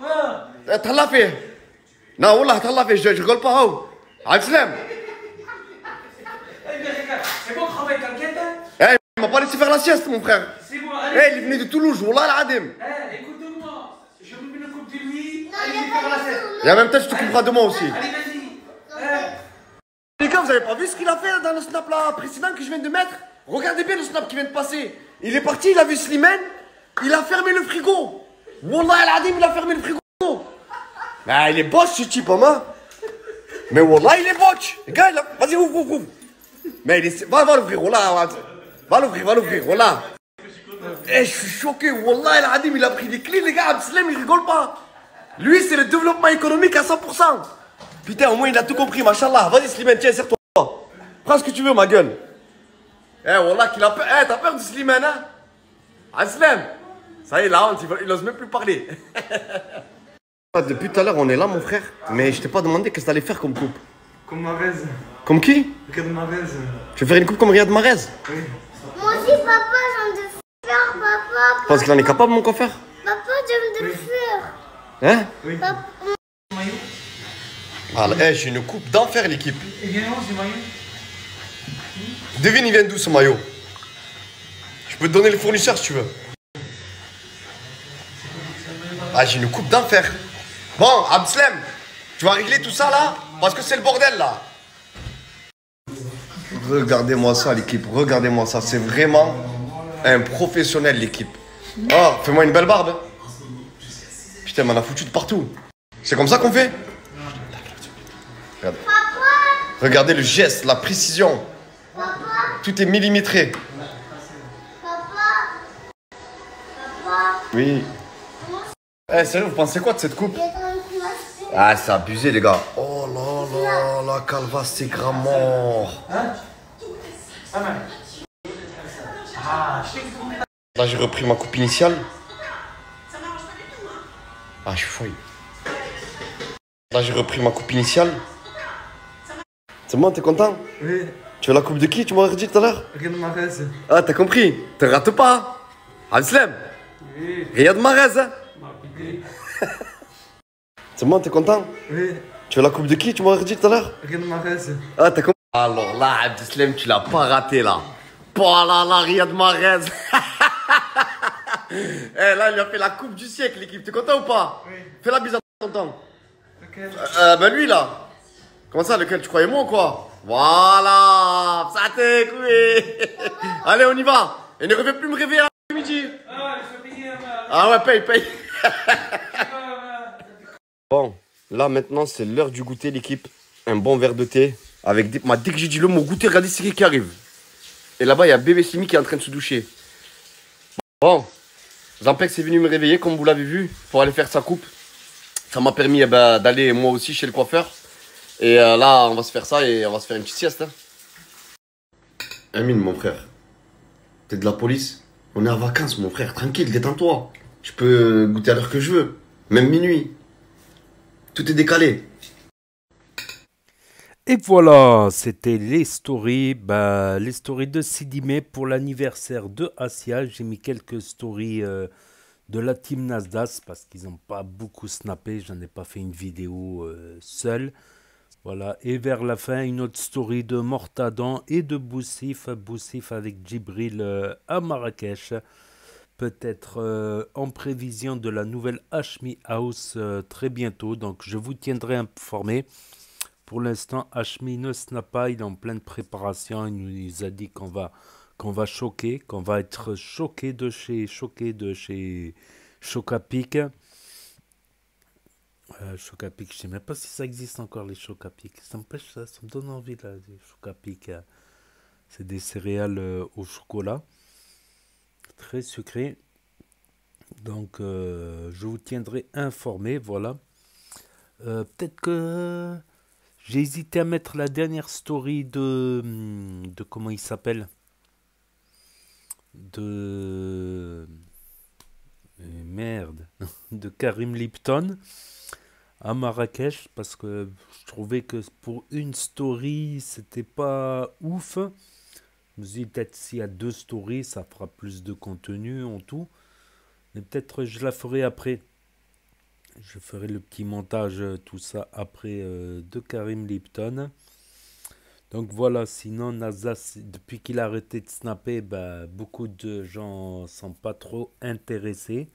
T'as la fait. Non, Wallah, t'as la fait. Je rigole pas. Oh. Abdeslam. C'est bon, travail, t'inquiète. Il m'a pas laissé faire la sieste, mon frère. C'est bon, allez. Il venait de Toulouse, Wallah l'Adim. Écoute-moi. Je me le coupe de lui. Allez, faire la sieste. Et en même temps, tu t'occuperas de moi aussi. Allez, vas-y. Les gars, vous avez pas vu ce qu'il a fait dans le snap là précédent que je viens de mettre? Regardez bien le snap qui vient de passer. Il est parti, il a vu Slimane. Il a fermé le frigo. Wallah l'Adim, il a fermé le frigo. Ah, il est boss ce type, hein. Mais Wallah, il est botch. Les gars, vas-y, ouvre. Mais il est... Va l'ouvrir, Wallah. Va l'ouvrir, Wallah. Eh, je suis choqué, Wallah, l'Adim, il a pris des clés, les gars. Abdeslam, il rigole pas. Lui, c'est le développement économique à 100%. Putain, au moins, il a tout compris, machallah. Vas-y, Slimane, tiens, serre-toi. Prends ce que tu veux, ma gueule. Eh, Wallah, qu'il a peur. Eh, t'as peur de Slimane, hein? Abdeslam. Ça y est, là, il ose même plus parler. Depuis tout à l'heure, on est là, mon frère. Mais je t'ai pas demandé qu'est-ce que t'allais faire comme coupe. Comme Mahrez. Comme qui? Riyad Mahrez. Tu veux faire une coupe comme Riyad Mahrez? Oui. Moi aussi, papa, j'aime de faire, papa. Parce qu'il en est capable, mon coiffeur? Papa, j'aime de le faire. Hein? Oui. Papa. Ah, hey, j'ai une coupe d'enfer, l'équipe. Et bien, c'est maillot. Devine, il vient d'où ce maillot? Je peux te donner le fournisseur si tu veux. Ah, j'ai une coupe d'enfer. Bon, Abdeslam, tu vas régler tout ça là? Parce que c'est le bordel là. Regardez-moi ça, l'équipe. Regardez-moi ça. C'est vraiment un professionnel, l'équipe. Oh, fais-moi une belle barbe. Putain, m'en a foutu de partout. C'est comme ça qu'on fait? Regardez. Regardez le geste, la précision. Tout est millimétré. Oui. Eh, sérieux, vous pensez quoi de cette coupe? Ah, c'est abusé, les gars. Oh là là, la calva, c'est grand mort. Là, j'ai repris ma coupe initiale. Ah, je suis fouille. Là, j'ai repris ma coupe initiale. C'est bon, t'es content? Oui. Tu veux la coupe de qui? Tu m'aurais dit tout à l'heure? Riyad Mahrez. Ah, t'as compris? Te rate pas. Abdeslam. Oui. Riyad Mahrez, hein? C'est bon, t'es content? Oui. Tu veux la coupe de qui? Tu m'aurais dit tout à l'heure? Riyad Mahrez. Ah, t'as compris? Alors là, Abdeslam, tu l'as pas raté là. Oh là là, Riyad Mahrez. Eh, là, il a fait la coupe du siècle, l'équipe. T'es content ou pas? Oui. Fais la bise à tonton. Lequel? Ben lui, là. Comment ça, lequel? Tu croyais moi ou quoi? Voilà. Ça t'est coué. Allez, on y va. Et ne reviens plus me réveiller à midi. Ah ouais, paye. Bon, là, maintenant, c'est l'heure du goûter, l'équipe. Un bon verre de thé. Avec des... Dès que j'ai dit le mot goûter, regardez c'est qui arrive. Et là-bas, il y a bébé Simi qui est en train de se doucher. Bon, Zampex est venu me réveiller, comme vous l'avez vu, pour aller faire sa coupe. Ça m'a permis d'aller moi aussi chez le coiffeur. Et là, on va se faire ça et on va se faire une petite sieste. Hein. Amine, mon frère, t'es de la police? On est en vacances, mon frère, tranquille, détends-toi. Je peux goûter à l'heure que je veux, même minuit. Tout est décalé. Et voilà, c'était les stories, les stories de Sidimé pour l'anniversaire de Asia. J'ai mis quelques stories de la team Nasdaq parce qu'ils n'ont pas beaucoup snappé. J'en ai pas fait une vidéo seule. Voilà. Et vers la fin, une autre story de Mortadan et de Boussif. Boussif avec Djibril à Marrakech. Peut-être en prévision de la nouvelle Hashmi House très bientôt. Donc je vous tiendrai informé. Pour l'instant, Hashmi ne snap pas, il est en pleine préparation. Il nous a dit qu'on va choquer, qu'on va être choqué de chez Chocapic. Chocapic, je ne sais même pas si ça existe encore les Chocapic. Ça me donne envie là, les Chocapic. C'est des céréales au chocolat, très sucré. Donc, je vous tiendrai informé, voilà. Peut-être que j'ai hésité à mettre la dernière story de comment il s'appelle, merde, de Karim Lipton à Marrakech parce que je trouvais que pour une story c'était pas ouf. Je me suis dit peut-être s'il y a 2 stories ça fera plus de contenu en tout, mais peut-être je la ferai après. Je ferai le petit montage, tout ça après de Karim Lipton. Donc voilà, sinon Nasdaq, depuis qu'il a arrêté de snapper, beaucoup de gens sont pas trop intéressés.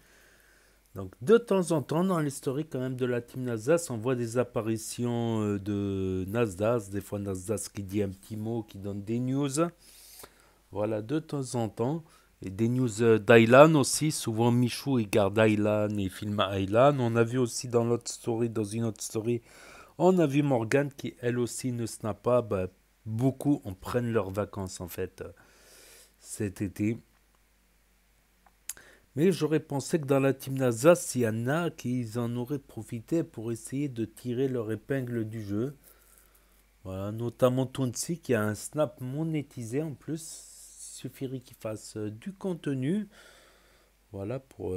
Donc de temps en temps, dans l'historique quand même de la team Nasdaq, on voit des apparitions de Nasdaq. Des fois Nasdaq qui dit un petit mot, qui donne des news. Voilà, de temps en temps. Et des news d'Aylan aussi, souvent Michou il garde Aylan et filme Aylan. On a vu aussi dans l'autre story, dans une autre story, on a vu Morgane qui elle aussi ne snap pas. Beaucoup en prennent leurs vacances en fait cet été. Mais j'aurais pensé que dans la team NASA, s'il y en a qui en auraient profité pour essayer de tirer leur épingle du jeu. Voilà, notamment Tonsi qui a un snap monétisé en plus. Il suffirait qu'il fasse du contenu. Voilà, pour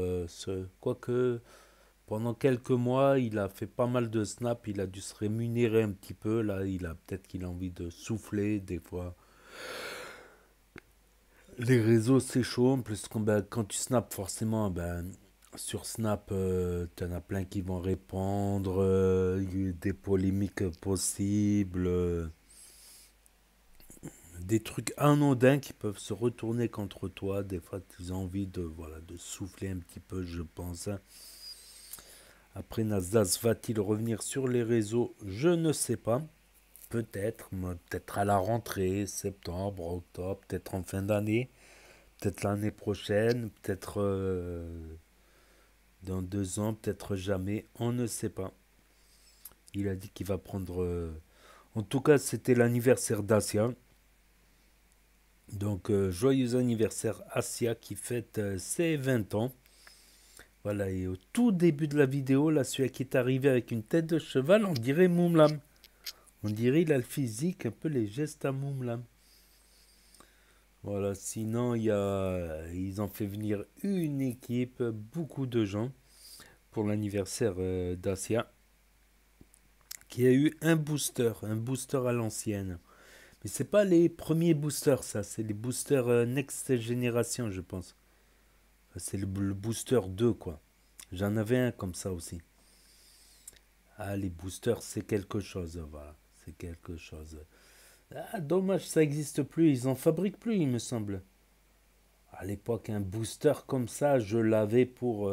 quoique pendant quelques mois, il a fait pas mal de snaps. Il a dû se rémunérer un petit peu. Là, peut-être qu'il a envie de souffler des fois. Les réseaux, c'est chaud. En plus, quand tu snaps, forcément, sur Snap, tu en as plein qui vont répondre. Il y a des polémiques possibles. Des trucs anodins qui peuvent se retourner contre toi. Des fois, tu as envie de souffler un petit peu, je pense. Après, Nasdaq va-t-il revenir sur les réseaux? Je ne sais pas. Peut-être à la rentrée, septembre, octobre, peut-être en fin d'année, peut-être l'année prochaine, peut-être dans 2 ans, peut-être jamais, on ne sait pas. Il a dit qu'il va prendre... En tout cas, c'était l'anniversaire d'Asia. Donc, joyeux anniversaire Asia qui fête ses 20 ans. Voilà, et au tout début de la vidéo, là, celui qui est arrivé avec une tête de cheval, on dirait Moumlam. On dirait il a le physique, un peu les gestes à Moumlam. Voilà, sinon, ils ont fait venir une équipe, beaucoup de gens, pour l'anniversaire d'Asia, qui a eu un booster à l'ancienne. Mais c'est pas les premiers boosters, ça, c'est les boosters Next Generation, je pense. C'est le booster 2, quoi. J'en avais un comme ça aussi. Ah, les boosters, c'est quelque chose, voilà. C'est quelque chose. Ah, dommage, ça n'existe plus. Ils en fabriquent plus, il me semble. À l'époque, un booster comme ça, je l'avais pour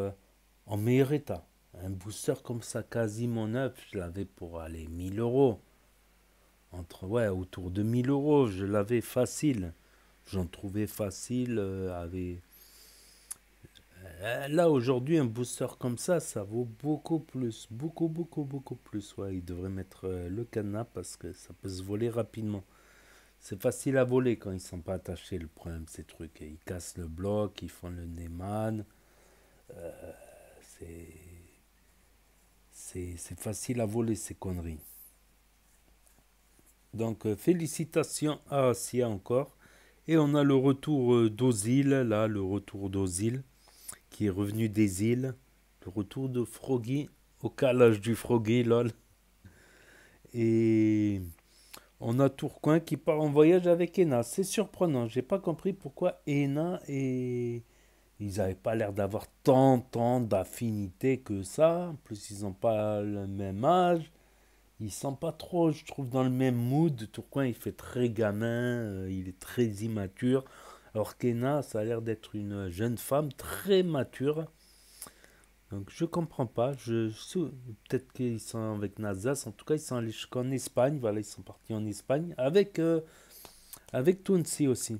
en meilleur état. Un booster comme ça, quasiment neuf, je l'avais pour aller 1000 euros. Ouais, autour de 1000 euros, je l'avais facile. J'en trouvais facile. Là, aujourd'hui, un booster comme ça vaut beaucoup plus. Beaucoup plus. Ouais, il devrait mettre le cadenas parce que ça peut se voler rapidement. C'est facile à voler quand ils ne sont pas attachés, le problème, ces trucs. Ils cassent le bloc, ils font le Neyman. C'est facile à voler, ces conneries. Donc, félicitations à Asia encore. Et on a le retour d'Ozil, là, le retour d'Ozil, qui est revenu des îles. Le retour de Froggy, au calage du Froggy, lol. Et on a Tourcoing qui part en voyage avec Ena. C'est surprenant, j'ai pas compris pourquoi Ena et... Ils n'avaient pas l'air d'avoir tant d'affinité que ça. En plus, ils n'ont pas le même âge. Ils sont pas trop, je trouve, dans le même mood. Tourcoing, il fait très gamin, il est très immature. Alors qu'Ena, ça a l'air d'être une jeune femme très mature. Donc je comprends pas. Peut-être qu'ils sont avec Nazas. En tout cas, ils sont allés jusqu'en Espagne. Voilà, ils sont partis en Espagne avec Tounsi aussi.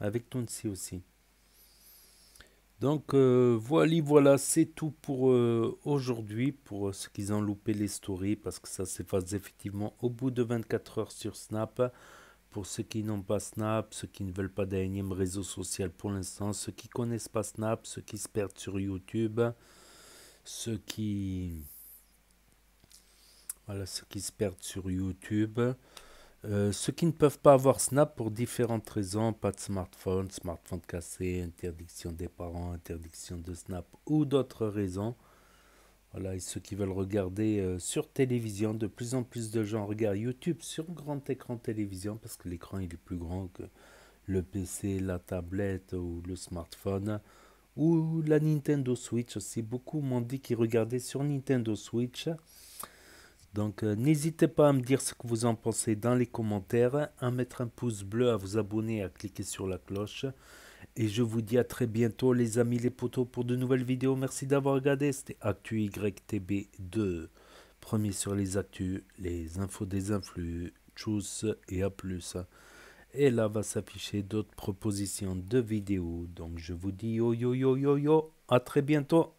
Avec Tounsi aussi. Donc voilà, c'est tout pour aujourd'hui, pour ceux qui ont loupé les stories, parce que ça s'efface effectivement au bout de 24 heures sur Snap. Pour ceux qui n'ont pas Snap, ceux qui ne veulent pas d'un énième réseau social pour l'instant, ceux qui connaissent pas Snap, ceux qui se perdent sur YouTube, ceux qui se perdent sur YouTube. Ceux qui ne peuvent pas avoir Snap pour différentes raisons, pas de smartphone cassé, interdiction des parents, interdiction de Snap ou d'autres raisons. Voilà, et ceux qui veulent regarder sur télévision, de plus en plus de gens regardent YouTube sur grand écran télévision parce que l'écran il est plus grand que le PC, la tablette ou le smartphone ou la Nintendo Switch aussi. Beaucoup m'ont dit qu'ils regardaient sur Nintendo Switch. Donc n'hésitez pas à me dire ce que vous en pensez dans les commentaires, à mettre un pouce bleu, à vous abonner, à cliquer sur la cloche. Et je vous dis à très bientôt les amis, les potos, pour de nouvelles vidéos. Merci d'avoir regardé, c'était Actu YTB2. Premier sur les actus, les infos des influx, tchuss et à plus. Et là va s'afficher d'autres propositions de vidéos. Donc je vous dis yo yo yo yo yo, à très bientôt.